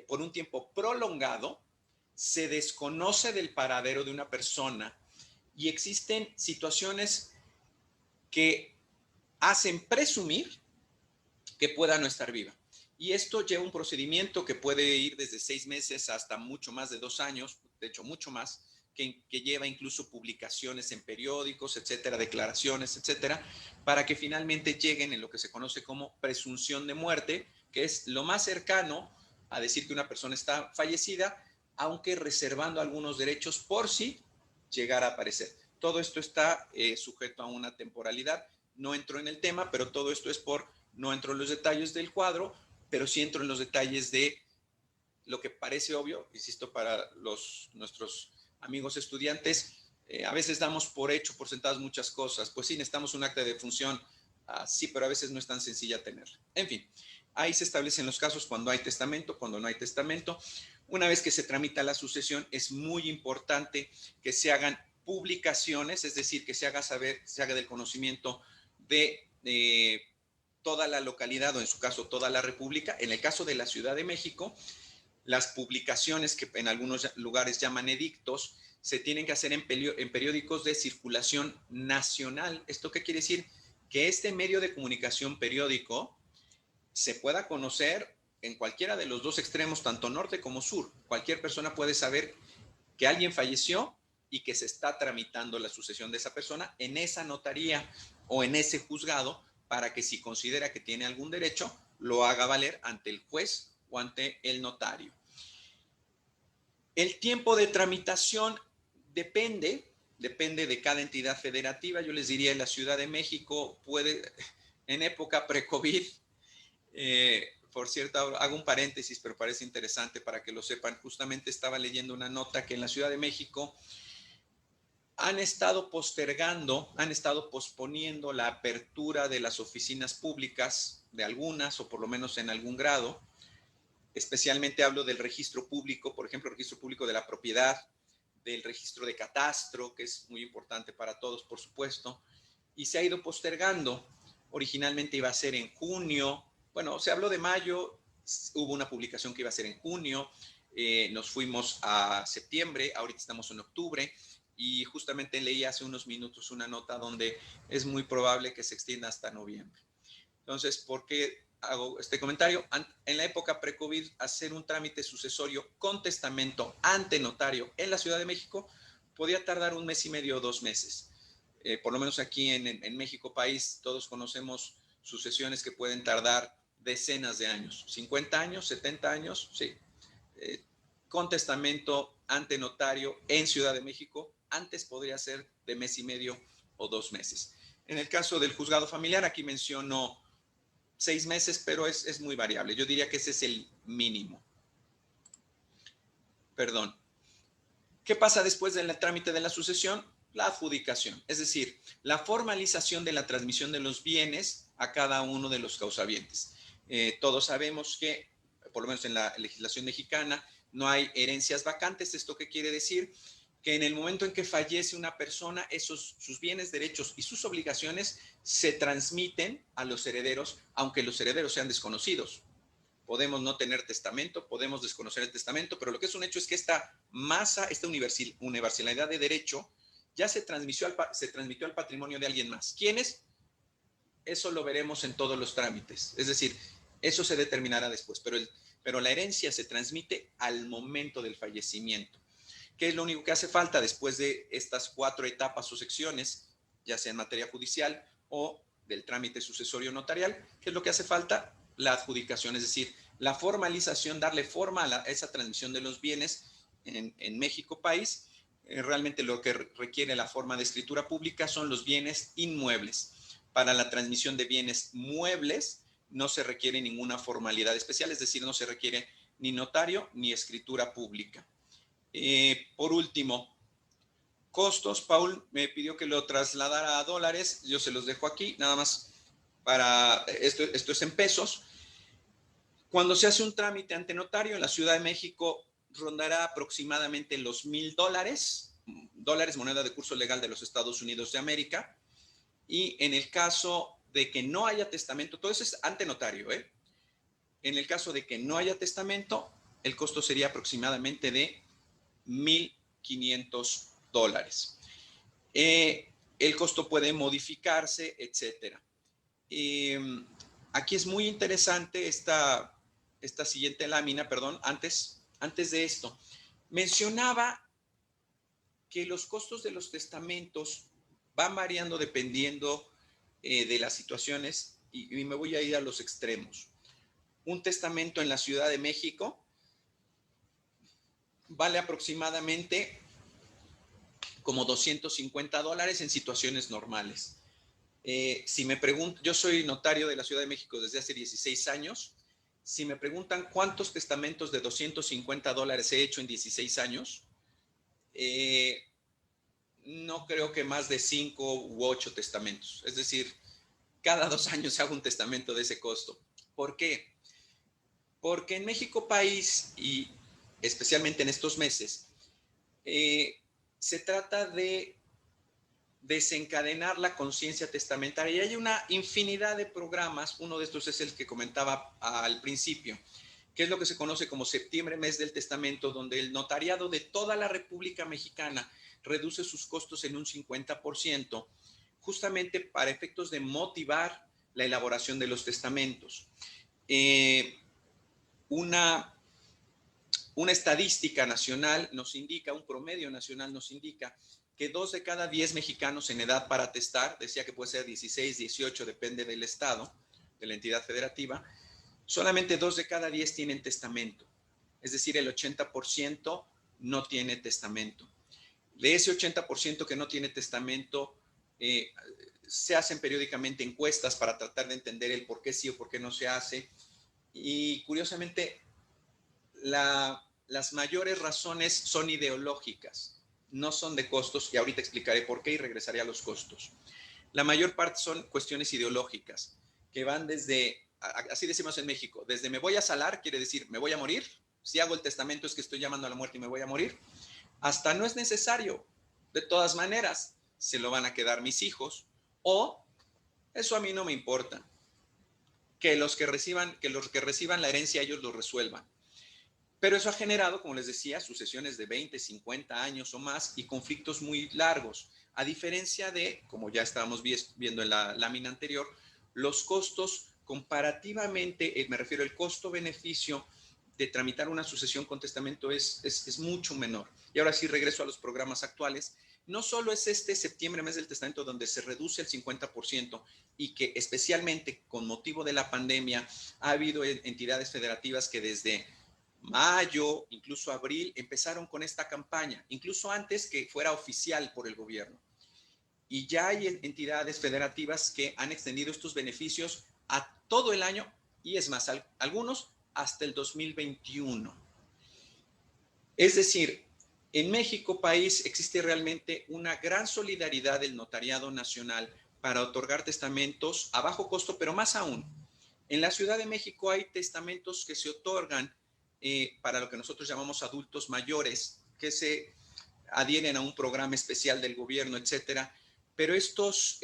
por un tiempo prolongado, se desconoce del paradero de una persona y existen situaciones que hacen presumir que pueda no estar viva. Y esto lleva un procedimiento que puede ir desde 6 meses hasta mucho más de 2 años, de hecho mucho más, que lleva incluso publicaciones en periódicos, etcétera, declaraciones, etcétera, para que finalmente lleguen en lo que se conoce como presunción de muerte, que es lo más cercano a decir que una persona está fallecida, aunque reservando algunos derechos por si llegara a aparecer. Todo esto está sujeto a una temporalidad. No entro en el tema, pero todo esto es no entro en los detalles del cuadro, pero sí entro en los detalles de lo que parece obvio, insisto, para nuestros amigos estudiantes. A veces damos por sentadas muchas cosas. Pues sí, necesitamos un acta de defunción, sí, pero a veces no es tan sencilla tenerla. En fin, ahí se establecen los casos cuando hay testamento, cuando no hay testamento. Una vez que se tramita la sucesión, es muy importante que se hagan publicaciones, es decir, que se haga del conocimiento de toda la localidad o en su caso toda la república. En el caso de la Ciudad de México, las publicaciones que en algunos lugares llaman edictos se tienen que hacer en periódicos de circulación nacional. ¿Esto qué quiere decir? Que este medio de comunicación periódico se pueda conocer en cualquiera de los dos extremos, tanto norte como sur. Cualquier persona puede saber que alguien falleció y que se está tramitando la sucesión de esa persona en esa notaría o en ese juzgado, para que si considera que tiene algún derecho, lo haga valer ante el juez o ante el notario. El tiempo de tramitación depende de cada entidad federativa. Yo les diría, en la Ciudad de México en época pre-COVID, por cierto, hago un paréntesis, pero parece interesante para que lo sepan. Justamente estaba leyendo una nota que en la Ciudad de México han estado posponiendo la apertura de las oficinas públicas, de algunas, o por lo menos en algún grado. Especialmente hablo del registro público, por ejemplo, el registro público de la propiedad, del registro de catastro, que es muy importante para todos, por supuesto, y se ha ido postergando. Originalmente iba a ser en junio, bueno, se habló de mayo, hubo una publicación que iba a ser en junio, nos fuimos a septiembre, ahorita estamos en octubre, y justamente leí hace unos minutos una nota donde es muy probable que se extienda hasta noviembre. Entonces, ¿por qué hago este comentario? En la época pre-COVID, hacer un trámite sucesorio con testamento ante notario en la Ciudad de México podía tardar 1 mes y medio o 2 meses. Por lo menos aquí en México país, todos conocemos sucesiones que pueden tardar decenas de años, 50 años, 70 años, sí. Con testamento ante notario en Ciudad de México, antes podría ser de mes y medio o 2 meses. En el caso del juzgado familiar, aquí menciono 6 meses, pero es muy variable. Yo diría que ese es el mínimo. Perdón. ¿Qué pasa después del trámite de la sucesión? La adjudicación, es decir, la formalización de la transmisión de los bienes a cada uno de los causavientes. Todos sabemos que, por lo menos en la legislación mexicana, no hay herencias vacantes. ¿Esto qué quiere decir? Que en el momento en que fallece una persona, sus bienes, derechos y sus obligaciones se transmiten a los herederos, aunque los herederos sean desconocidos. Podemos no tener testamento, podemos desconocer el testamento, pero lo que es un hecho es que esta universalidad de derecho ya se transmitió al patrimonio de alguien más. ¿Quién es? Eso lo veremos en todos los trámites. Es decir, eso se determinará después, pero la herencia se transmite al momento del fallecimiento. ¿Qué es lo único que hace falta después de estas 4 etapas o secciones, ya sea en materia judicial o del trámite sucesorio notarial. ¿Qué es lo que hace falta? La adjudicación, es decir, la formalización, darle forma a esa transmisión de los bienes en México país. Realmente lo que requiere la forma de escritura pública son los bienes inmuebles. Para la transmisión de bienes muebles no se requiere ninguna formalidad especial, es decir, no se requiere ni notario ni escritura pública. Por último, costos. Paul me pidió que lo trasladara a dólares. Yo se los dejo aquí, nada más para esto es en pesos. Cuando se hace un trámite ante notario en la Ciudad de México, rondará aproximadamente los $1,000, moneda de curso legal de los Estados Unidos de América. Y en el caso de que no haya testamento, todo eso es ante notario, ¿eh? En el caso de que no haya testamento, el costo sería aproximadamente de $1,500. El costo puede modificarse, etcétera. Aquí es muy interesante esta siguiente lámina, perdón, antes de esto. Mencionaba que los costos de los testamentos van variando dependiendo de las situaciones y me voy a ir a los extremos. Un testamento en la Ciudad de México vale aproximadamente como $250 en situaciones normales. Si me preguntan, yo soy notario de la Ciudad de México desde hace 16 años. Si me preguntan cuántos testamentos de $250 he hecho en 16 años, no creo que más de 5 u 8 testamentos. Es decir, cada 2 años hago un testamento de ese costo. ¿Por qué? Porque en México país, y especialmente en estos meses, se trata de desencadenar la conciencia testamentaria. Y hay una infinidad de programas. Uno de estos es el que comentaba al principio, que es lo que se conoce como Septiembre, Mes del Testamento, donde el notariado de toda la República Mexicana reduce sus costos en un 50%, justamente para efectos de motivar la elaboración de los testamentos. Una estadística nacional nos indica, un promedio nacional nos indica que 2 de cada 10 mexicanos en edad para testar, decía que puede ser 16, 18, depende del estado, de la entidad federativa, solamente 2 de cada 10 tienen testamento. Es decir, el 80% no tiene testamento. De ese 80% que no tiene testamento, se hacen periódicamente encuestas para tratar de entender el por qué sí o por qué no se hace. Y curiosamente, las mayores razones son ideológicas, no son de costos, y ahorita explicaré por qué y regresaré a los costos. La mayor parte son cuestiones ideológicas, que van desde, así decimos en México, desde me voy a salar, quiere decir me voy a morir, si hago el testamento es que estoy llamando a la muerte y me voy a morir, hasta no es necesario, de todas maneras, se lo van a quedar mis hijos, o eso a mí no me importa, que los que reciban la herencia ellos lo resuelvan. Pero eso ha generado, como les decía, sucesiones de 20, 50 años o más y conflictos muy largos. A diferencia de, como ya estábamos viendo en la lámina anterior, los costos comparativamente, me refiero al costo-beneficio de tramitar una sucesión con testamento es mucho menor. Y ahora sí regreso a los programas actuales. No solo es este septiembre, mes del testamento, donde se reduce el 50% y que especialmente con motivo de la pandemia ha habido entidades federativas que desde mayo, incluso abril, empezaron con esta campaña, incluso antes que fuera oficial por el gobierno. Y ya hay entidades federativas que han extendido estos beneficios a todo el año y es más, algunos hasta el 2021. Es decir, en México país existe realmente una gran solidaridad del notariado nacional para otorgar testamentos a bajo costo, pero más aún, en la Ciudad de México hay testamentos que se otorgan para lo que nosotros llamamos adultos mayores, que se adhieren a un programa especial del gobierno, etcétera. Pero estos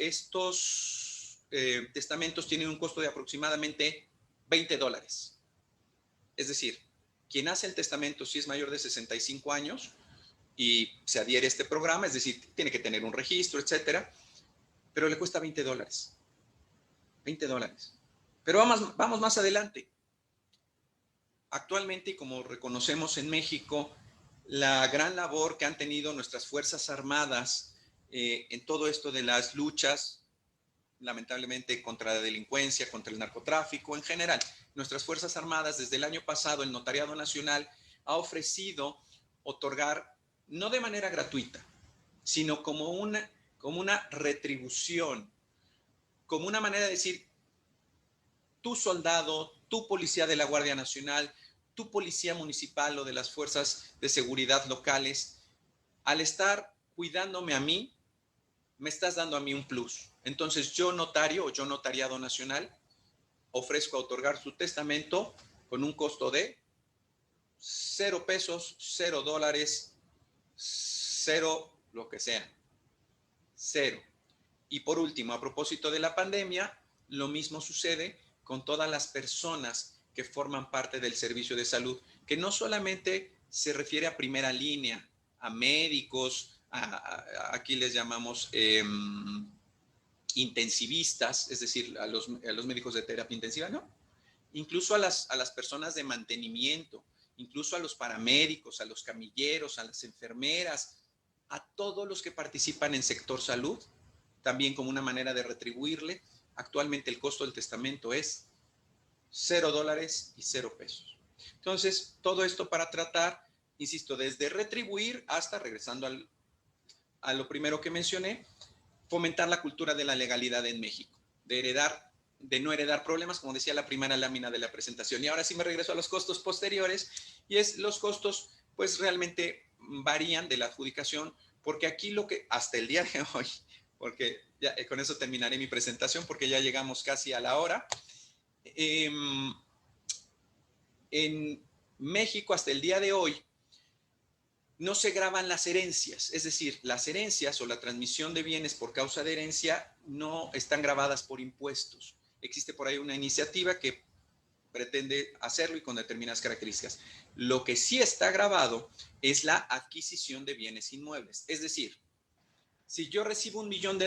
testamentos tienen un costo de aproximadamente $20. Es decir, quien hace el testamento, si es mayor de 65 años y se adhiere a este programa, es decir, tiene que tener un registro, etcétera, pero le cuesta $20. $20. Pero vamos más adelante. Actualmente, y como reconocemos en México, la gran labor que han tenido nuestras Fuerzas Armadas en todo esto de las luchas lamentablemente contra la delincuencia, contra el narcotráfico en general. Nuestras Fuerzas Armadas, desde el año pasado, el Notariado Nacional ha ofrecido otorgar, no de manera gratuita, sino como una retribución, como una manera de decir, tu soldado, tu policía de la Guardia Nacional, tu policía municipal o de las fuerzas de seguridad locales, al estar cuidándome a mí, me estás dando a mí un plus. Entonces yo notario o yo notariado nacional ofrezco otorgar su testamento con un costo de 0 pesos, 0 dólares, 0 lo que sea. 0. Y por último, a propósito de la pandemia, lo mismo sucede con todas las personas que forman parte del servicio de salud, que no solamente se refiere a primera línea, a médicos, aquí les llamamos intensivistas, es decir, a los médicos de terapia intensiva, ¿no? Incluso a las personas de mantenimiento, incluso a los paramédicos, a los camilleros, a las enfermeras, a todos los que participan en sector salud, también como una manera de retribuirle. Actualmente el costo del testamento es 0 dólares y 0 pesos. Entonces, todo esto para tratar, insisto, desde retribuir hasta, regresando a lo primero que mencioné, fomentar la cultura de la legalidad en México, de no heredar problemas, como decía la primera lámina de la presentación. Y ahora sí me regreso a los costos posteriores, y los costos pues realmente varían de la adjudicación, porque aquí lo que hasta el día de hoy, porque ya con eso terminaré mi presentación, porque ya llegamos casi a la hora. En México hasta el día de hoy no se graban las herencias, es decir, las herencias o la transmisión de bienes por causa de herencia no están grabadas por impuestos. Existe por ahí una iniciativa que pretende hacerlo y con determinadas características. Lo que sí está grabado es la adquisición de bienes inmuebles. Es decir, si yo recibo $1 millón,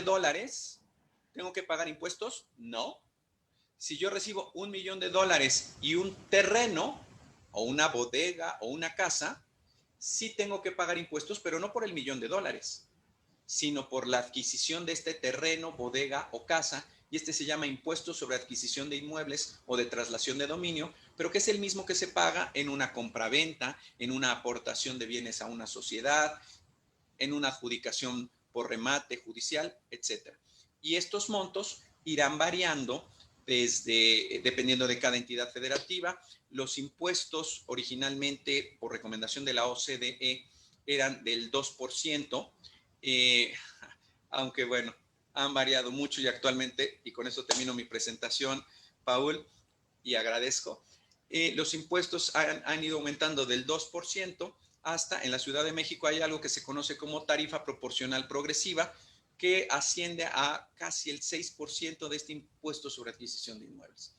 ¿tengo que pagar impuestos? No. Si yo recibo $1 millón y un terreno o una bodega o una casa, sí tengo que pagar impuestos, pero no por el $1 millón, sino por la adquisición de este terreno, bodega o casa, y este se llama impuesto sobre adquisición de inmuebles o de traslación de dominio, pero que es el mismo que se paga en una compraventa, en una aportación de bienes a una sociedad, en una adjudicación por remate judicial, etc. Y estos montos irán variando dependiendo de cada entidad federativa. Los impuestos originalmente, por recomendación de la OCDE, eran del 2%, aunque bueno, han variado mucho y actualmente, y con eso termino mi presentación, Paul, y agradezco, los impuestos han ido aumentando del 2% hasta, en la Ciudad de México hay algo que se conoce como tarifa proporcional progresiva, que asciende a casi el 6% de este impuesto sobre adquisición de inmuebles.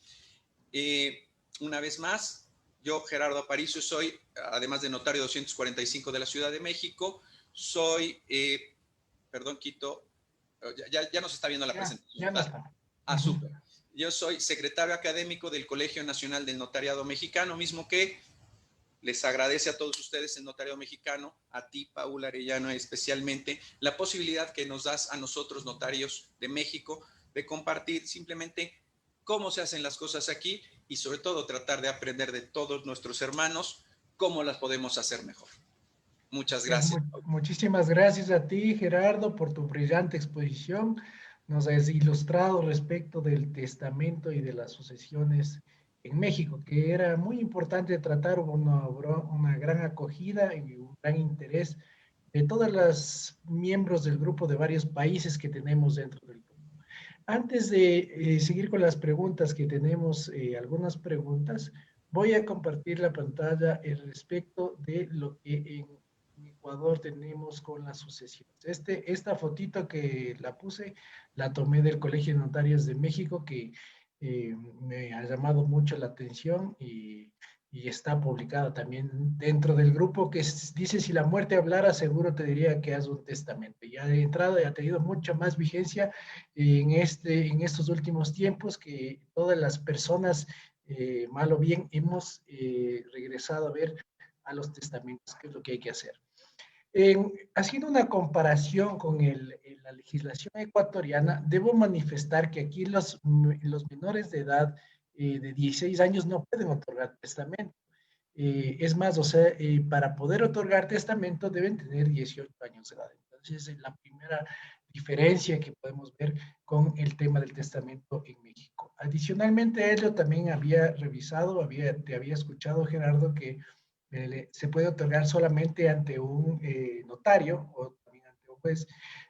Una vez más, yo, Gerardo Aparicio, soy, además de notario 245 de la Ciudad de México, soy, Quito, ya nos está viendo la presentación. Ya no está. Súper. Yo soy secretario académico del Colegio Nacional del Notariado Mexicano, mismo que les agradece a todos ustedes en Notariado Mexicano, a ti, Paul Arellano, especialmente, la posibilidad que nos das a nosotros, notarios de México, de compartir simplemente cómo se hacen las cosas aquí y sobre todo tratar de aprender de todos nuestros hermanos cómo las podemos hacer mejor. Muchas gracias. Muchísimas gracias a ti, Gerardo, por tu brillante exposición. Nos has ilustrado respecto del testamento y de las sucesiones en México, que era muy importante tratar una gran acogida y un gran interés de todas las miembros del grupo de varios países que tenemos dentro del grupo. Antes de seguir con las preguntas que tenemos, algunas preguntas, voy a compartir la pantalla respecto de lo que en Ecuador tenemos con las sucesiones. Esta fotito que la puse, la tomé del Colegio de Notarios de México, que me ha llamado mucho la atención y está publicada también dentro del grupo que dice, si la muerte hablara, seguro te diría que haz un testamento. Ya de entrada ha tenido mucha más vigencia en estos últimos tiempos, que todas las personas, mal o bien, hemos regresado a ver a los testamentos, qué es lo que hay que hacer. Haciendo una comparación con la legislación ecuatoriana, debo manifestar que aquí los menores de edad de 16 años no pueden otorgar testamento. Es más, o sea, para poder otorgar testamento deben tener 18 años de edad. Entonces, es la primera diferencia que podemos ver con el tema del testamento en México. Adicionalmente a ello, también había revisado, te había escuchado, Gerardo, que se puede otorgar solamente ante un notario o también ante un juez.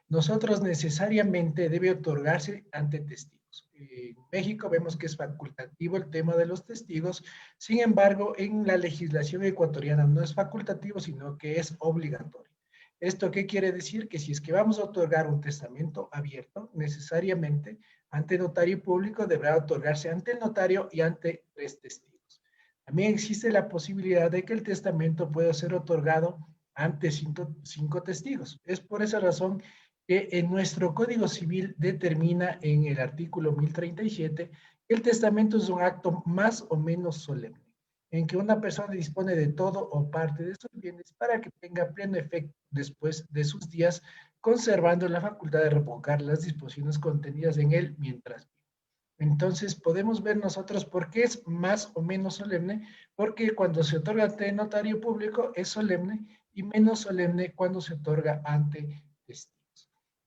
Nosotros necesariamente debe otorgarse ante testigos. En México vemos que es facultativo el tema de los testigos, sin embargo, en la legislación ecuatoriana no es facultativo, sino que es obligatorio. ¿Esto qué quiere decir? Que si es que vamos a otorgar un testamento abierto, necesariamente ante notario público deberá otorgarse ante el notario y ante 3 testigos. También existe la posibilidad de que el testamento pueda ser otorgado ante 5 testigos. Es por esa razón que en nuestro Código Civil determina en el artículo 1037 que el testamento es un acto más o menos solemne, en que una persona dispone de todo o parte de sus bienes para que tenga pleno efecto después de sus días, conservando la facultad de revocar las disposiciones contenidas en él mientras vive. Entonces, podemos ver nosotros por qué es más o menos solemne, porque cuando se otorga ante notario público es solemne y menos solemne cuando se otorga ante testigos.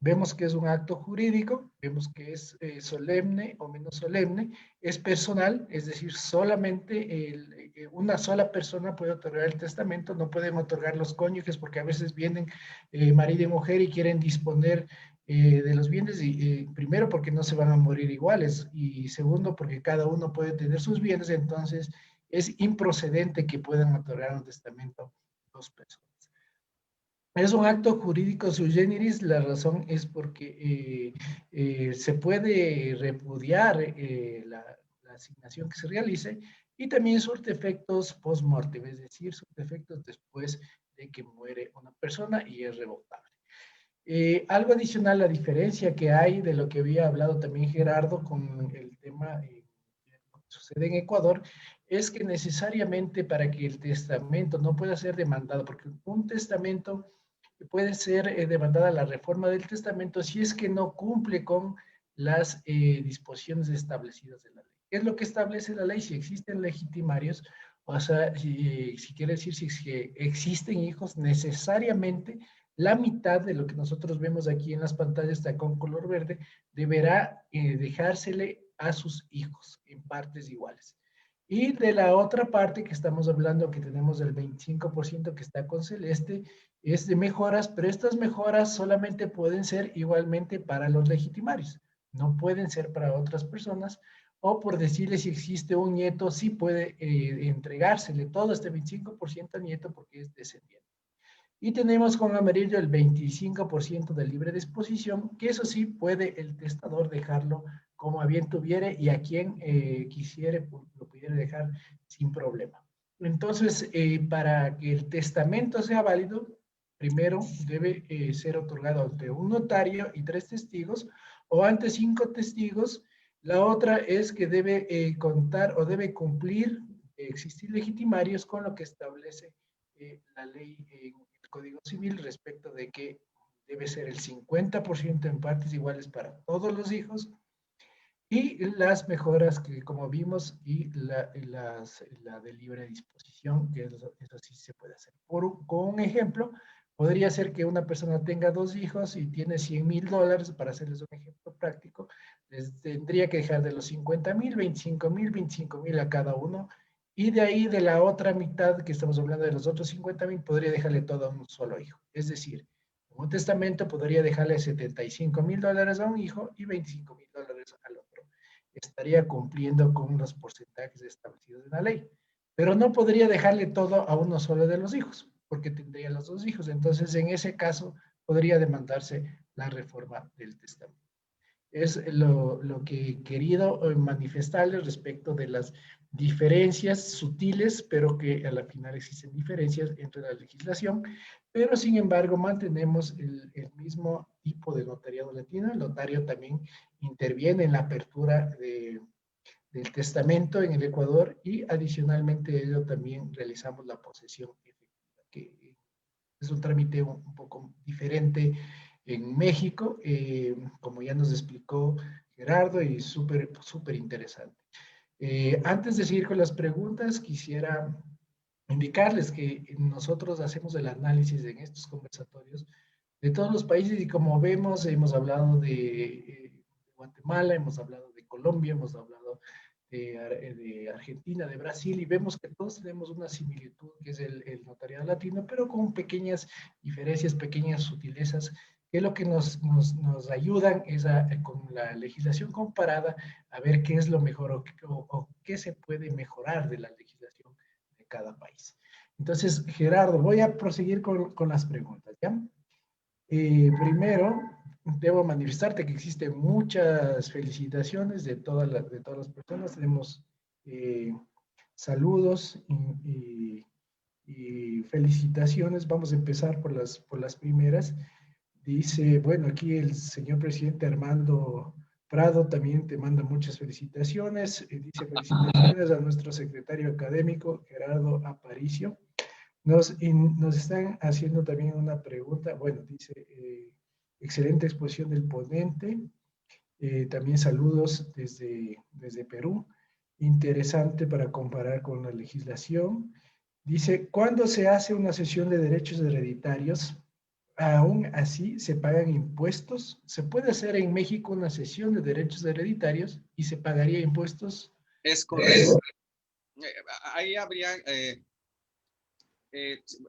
Vemos que es un acto jurídico, vemos que es solemne o menos solemne, es personal, es decir, solamente una sola persona puede otorgar el testamento, no pueden otorgar los cónyuges porque a veces vienen marido y mujer y quieren disponer de los bienes, primero porque no se van a morir iguales y segundo porque cada uno puede tener sus bienes, entonces es improcedente que puedan otorgar un testamento dos personas. Es un acto jurídico sui generis, la razón es porque se puede repudiar la asignación que se realice y también surte efectos post-mortem, es decir, surte efectos después de que muere una persona y es revocable. Algo adicional, la diferencia que hay de lo que había hablado también Gerardo con el tema que sucede en Ecuador, es que necesariamente para que el testamento no pueda ser demandado, porque un testamento puede ser demandada la reforma del testamento si es que no cumple con las disposiciones establecidas de la ley. ¿Qué es lo que establece la ley? Si existen legitimarios, o sea, si quiere decir si existen hijos, necesariamente la mitad de lo que nosotros vemos aquí en las pantallas está con color verde, deberá dejársele a sus hijos en partes iguales. Y de la otra parte que estamos hablando, que tenemos el 25% que está con celeste, es de mejoras, pero estas mejoras solamente pueden ser igualmente para los legitimarios, no pueden ser para otras personas, o por decirle si existe un nieto, sí puede entregársele todo este 25% al nieto porque es descendiente. Y tenemos con amarillo el 25% de libre disposición, que eso sí puede el testador dejarlo como a bien tuviere y a quien quisiere lo pudiera dejar sin problema. Entonces, para que el testamento sea válido, primero debe ser otorgado ante un notario y 3 testigos o ante 5 testigos. La otra es que debe contar o debe cumplir, existir legitimarios con lo que establece la ley en el Código Civil respecto de que debe ser el 50% en partes iguales para todos los hijos y las mejoras que como vimos y la de libre disposición, que eso sí se puede hacer. Con un ejemplo, podría ser que una persona tenga 2 hijos y tiene $100,000, para hacerles un ejemplo práctico, les tendría que dejar de los 50,000, 25,000 a cada uno, y de ahí de la otra mitad, que estamos hablando de los otros 50,000, podría dejarle todo a un solo hijo. Es decir, un testamento podría dejarle $75,000 a un hijo y $25,000 al otro. Estaría cumpliendo con los porcentajes establecidos en la ley. Pero no podría dejarle todo a uno solo de los hijos, porque tendría los 2 hijos. Entonces, en ese caso, podría demandarse la reforma del testamento. Es lo que he querido manifestarles respecto de las diferencias sutiles, pero que a la final existen diferencias entre la legislación, pero sin embargo mantenemos el mismo tipo de notariado latino. El notario también interviene en la apertura del testamento en el Ecuador y adicionalmente a ello también realizamos la posesión efectiva, que es un trámite un poco diferente en México, como ya nos explicó Gerardo, y súper, súper interesante. Antes de seguir con las preguntas, quisiera indicarles que nosotros hacemos el análisis en estos conversatorios de todos los países y como vemos, hemos hablado de Guatemala, hemos hablado de Colombia, hemos hablado de Argentina, de Brasil, y vemos que todos tenemos una similitud, que es el notariado latino, pero con pequeñas diferencias, pequeñas sutilezas, que lo que nos ayudan es con la legislación comparada a ver qué es lo mejor o qué se puede mejorar de la legislación de cada país. Entonces, Gerardo, voy a proseguir con las preguntas, ¿ya? Primero, debo manifestarte que existen muchas felicitaciones de todas las personas. Tenemos eh, saludos y felicitaciones. Vamos a empezar por las primeras. Dice, bueno, aquí el señor presidente Armando Prado también te manda muchas felicitaciones. Dice felicitaciones a nuestro secretario académico Gerardo Aparicio. Nos están haciendo también una pregunta, bueno, dice, excelente exposición del ponente, también saludos desde Perú, interesante para comparar con la legislación. Dice, ¿cuándo se hace una sesión de derechos hereditarios? Aún así, ¿se pagan impuestos? ¿Se puede hacer en México una sesión de derechos hereditarios y se pagaría impuestos? Es correcto. Ahí habría,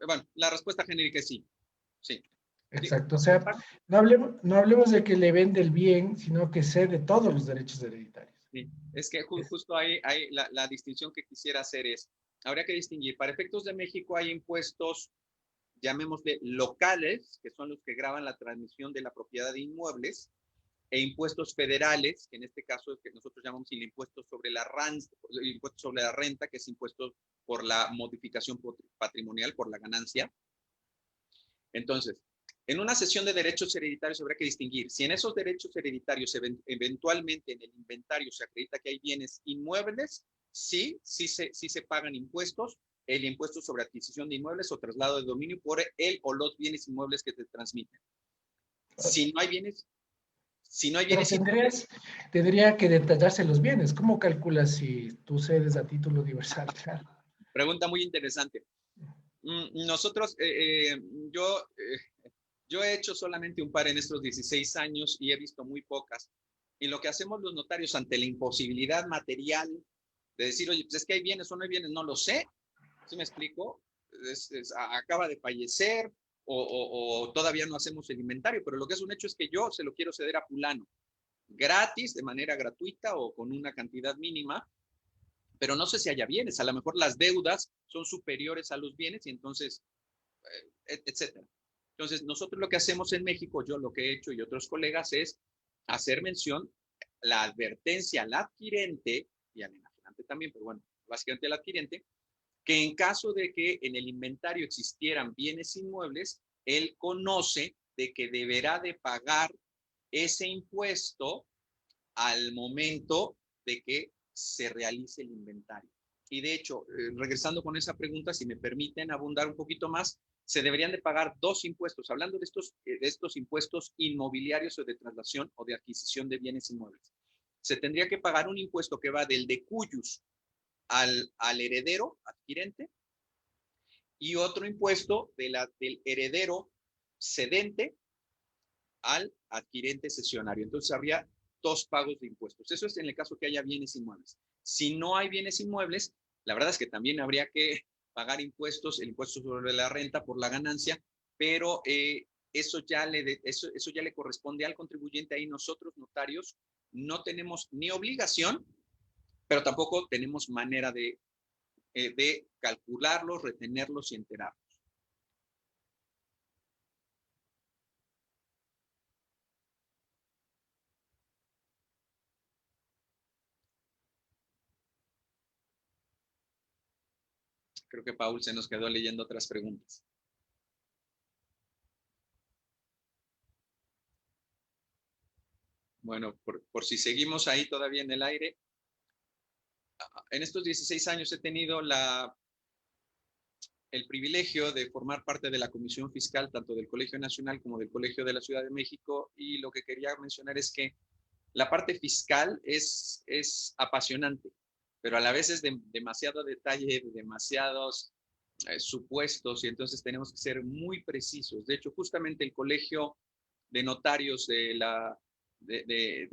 bueno, la respuesta genérica es sí. Sí. Exacto, o sea, no hablemos de que le vende el bien, sino que cede todos los derechos hereditarios. Sí. Es que justo ahí la distinción que quisiera hacer es, habría que distinguir, para efectos de México hay impuestos, llamémosle locales, que son los que graban la transmisión de la propiedad de inmuebles, e impuestos federales, que en este caso es que nosotros llamamos el impuesto sobre el impuesto sobre la renta, que es impuesto por la modificación patrimonial, por la ganancia. Entonces, en una sesión de derechos hereditarios habrá que distinguir si en esos derechos hereditarios eventualmente en el inventario se acredita que hay bienes inmuebles, sí se pagan impuestos, el impuesto sobre adquisición de inmuebles o traslado de dominio por el o los bienes inmuebles que te transmiten. Si no hay bienes, Pero tendría que detallarse los bienes. ¿Cómo calculas si tú cedes a título universal? Pregunta muy interesante. Nosotros, yo he hecho solamente un par en estos 16 años y he visto muy pocas. Y lo que hacemos los notarios ante la imposibilidad material de decir, oye, pues es que hay bienes o no hay bienes, no lo sé. ¿Sí me explico? Acaba de fallecer o todavía no hacemos el inventario, pero lo que es un hecho es que yo se lo quiero ceder a fulano, gratis, de manera gratuita o con una cantidad mínima, pero no sé si haya bienes. A lo mejor las deudas son superiores a los bienes y entonces, etcétera. Entonces, nosotros lo que hacemos en México, yo lo que he hecho y otros colegas es hacer mención, la advertencia al adquirente y al enajenante también, pero bueno, básicamente al adquirente, que en caso de que en el inventario existieran bienes inmuebles, él conoce de que deberá de pagar ese impuesto al momento de que se realice el inventario. Y de hecho, regresando con esa pregunta, si me permiten abundar un poquito más, se deberían de pagar dos impuestos, hablando de estos impuestos inmobiliarios o de traslación o de adquisición de bienes inmuebles. Se tendría que pagar un impuesto que va del de cuyus al heredero adquirente y otro impuesto del heredero cedente al adquirente cesionario. Entonces habría dos pagos de impuestos. Eso es en el caso que haya bienes inmuebles. Si no hay bienes inmuebles, la verdad es que también habría que pagar impuestos, el impuesto sobre la renta por la ganancia, pero eso ya le corresponde al contribuyente. Ahí nosotros, notarios, no tenemos ni obligación, pero tampoco tenemos manera de calcularlos, retenerlos y enterarlos. Creo que Paul se nos quedó leyendo otras preguntas. Bueno, por si seguimos ahí todavía en el aire, en estos 16 años he tenido el privilegio de formar parte de la Comisión Fiscal, tanto del Colegio Nacional como del Colegio de la Ciudad de México, y lo que quería mencionar es que la parte fiscal es apasionante, pero a la vez es de demasiado detalle, de demasiados supuestos, y entonces tenemos que ser muy precisos. De hecho, justamente el Colegio de Notarios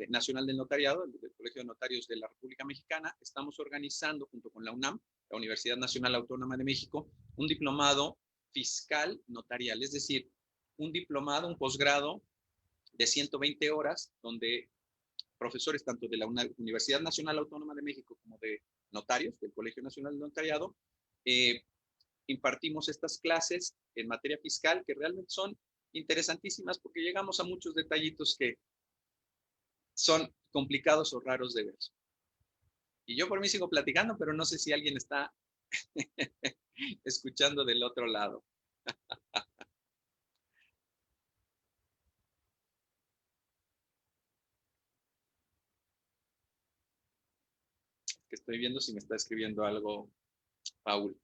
Nacional del Notariado, el Colegio de Notarios de la República Mexicana, estamos organizando junto con la UNAM, la Universidad Nacional Autónoma de México, un diplomado fiscal notarial, es decir, un diplomado, un posgrado de 120 horas, donde profesores tanto de la Universidad Nacional Autónoma de México como de notarios, del Colegio Nacional del Notariado, impartimos estas clases en materia fiscal que realmente son interesantísimas porque llegamos a muchos detallitos que son complicados o raros de ver. Y yo por mí sigo platicando, pero no sé si alguien está escuchando del otro lado. Que estoy viendo si me está escribiendo algo, Paul.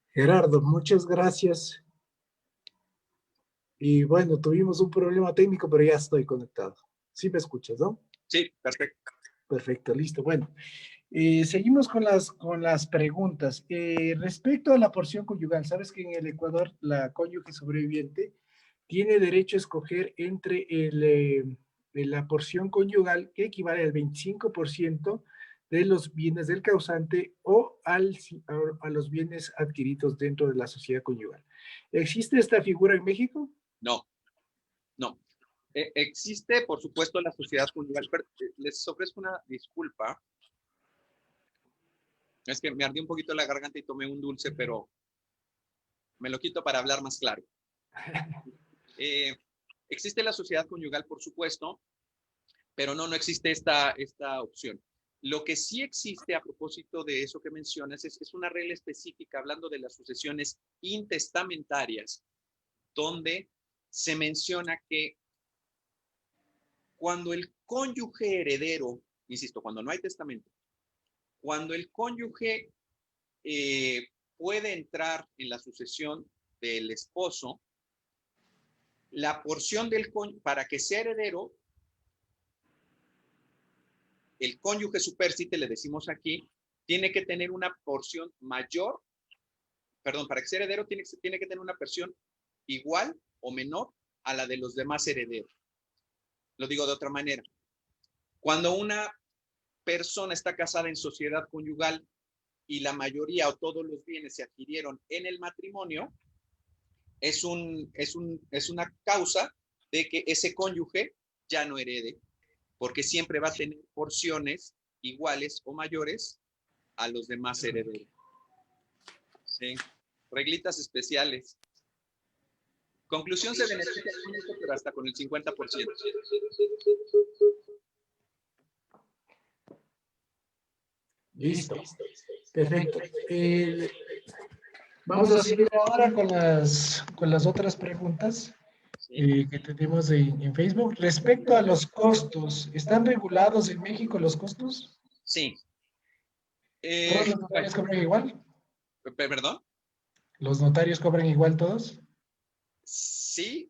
Gerardo, muchas gracias. Y bueno, tuvimos un problema técnico, pero ya estoy conectado. ¿Sí me escuchas, no? Sí, perfecto. Perfecto, listo. Bueno, seguimos con las preguntas. Respecto a la porción conyugal, sabes que en el Ecuador la cónyuge sobreviviente tiene derecho a escoger entre la porción conyugal que equivale al 25% de los bienes del causante o a los bienes adquiridos dentro de la sociedad conyugal. ¿Existe esta figura en México? No, no. Existe, por supuesto, la sociedad conyugal. Pero, les ofrezco una disculpa. Es que me ardió un poquito la garganta y tomé un dulce, pero me lo quito para hablar más claro. Existe la sociedad conyugal, por supuesto, pero no existe esta opción. Lo que sí existe a propósito de eso que mencionas es una regla específica hablando de las sucesiones intestamentarias, donde se menciona que cuando el cónyuge heredero, insisto, cuando no hay testamento, cuando el cónyuge puede entrar en la sucesión del esposo, la porción del cónyuge, para que sea heredero, el cónyuge supérstite, le decimos aquí, tiene que tener una porción mayor, perdón, para que sea heredero tiene que tener una porción igual o menor a la de los demás herederos. Lo digo de otra manera. Cuando una persona está casada en sociedad conyugal y la mayoría o todos los bienes se adquirieron en el matrimonio, es una causa de que ese cónyuge ya no herede, porque siempre va a tener porciones iguales o mayores a los demás herederos. ¿Sí? Reglitas especiales. Conclusión, se beneficia con esto, pero hasta con el 50%. Listo. Perfecto. Vamos a seguir ahora con las otras preguntas que tenemos en Facebook. Respecto a los costos, ¿están regulados en México los costos? Sí. ¿Todos los notarios cobran igual? ¿Perdón? ¿Los notarios cobran igual todos? Sí,